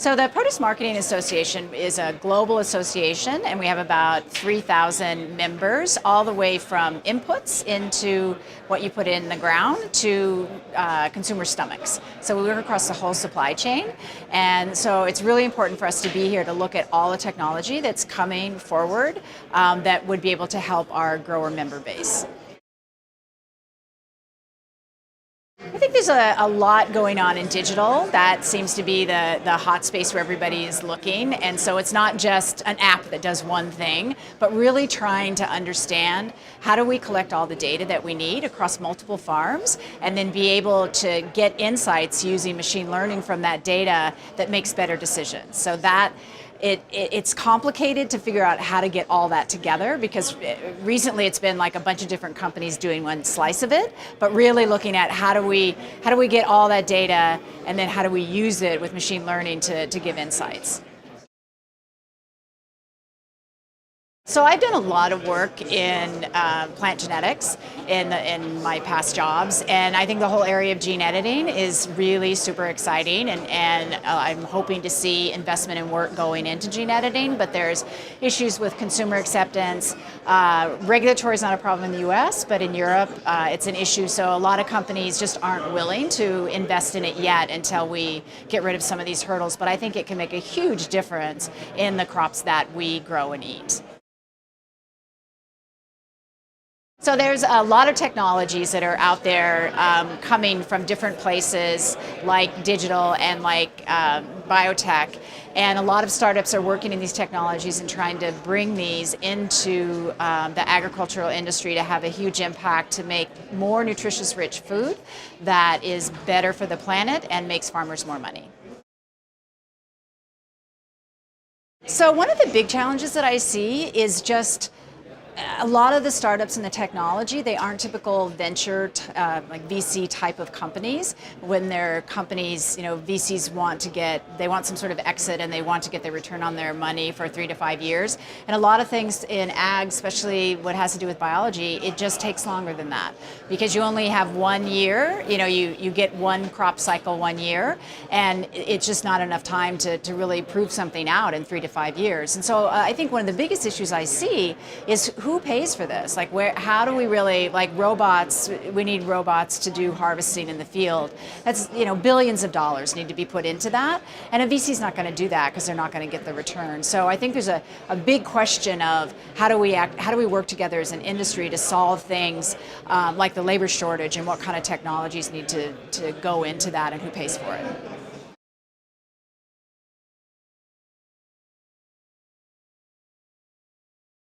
So the Produce Marketing Association is a global association, and we have about 3,000 members, all the way from inputs into what you put in the ground to consumer stomachs. So we work across the whole supply chain, and so it's really important for us to be here to look at all the technology that's coming forward that would be able to help our grower member base. I think there's a lot going on in digital. That seems to be the hot space where everybody is looking. And so it's not just an app that does one thing, but really trying to understand how do we collect all the data that we need across multiple farms and then be able to get insights using machine learning from that data that makes better decisions. So that it's complicated to figure out how to get all that together, because recently it's been like a bunch of different companies doing one slice of it, but really looking at how do we get all that data and then how do we use it with machine learning to give insights. So I've done a lot of work in plant genetics in my past jobs, and I think the whole area of gene editing is really super exciting, and I'm hoping to see investment and work going into gene editing, but there's issues with consumer acceptance. Regulatory is not a problem in the US, but in Europe it's an issue, so a lot of companies just aren't willing to invest in it yet until we get rid of some of these hurdles, but I think it can make a huge difference in the crops that we grow and eat. So there's a lot of technologies that are out there coming from different places, like digital and like biotech, and a lot of startups are working in these technologies and trying to bring these into the agricultural industry to have a huge impact to make more nutritious rich food that is better for the planet and makes farmers more money. So one of the big challenges that I see is just a lot of the startups in the technology, they aren't typical venture like VC type of companies. When they're companies, VCs they want some sort of exit and they want to get their return on their money for 3 to 5 years. And a lot of things in ag, especially what has to do with biology, it just takes longer than that, because you only have 1 year, you get one crop cycle 1 year, and it's just not enough time to really prove something out in 3 to 5 years. And so I think one of the biggest issues I see is who pays for this? Like, how do we really, like robots, we need robots to do harvesting in the field. That's, billions of dollars need to be put into that. And a VC is not going to do that because they're not going to get the return. So I think there's a big question of how do we work together as an industry to solve things like the labor shortage, and what kind of technologies need to go into that and who pays for it.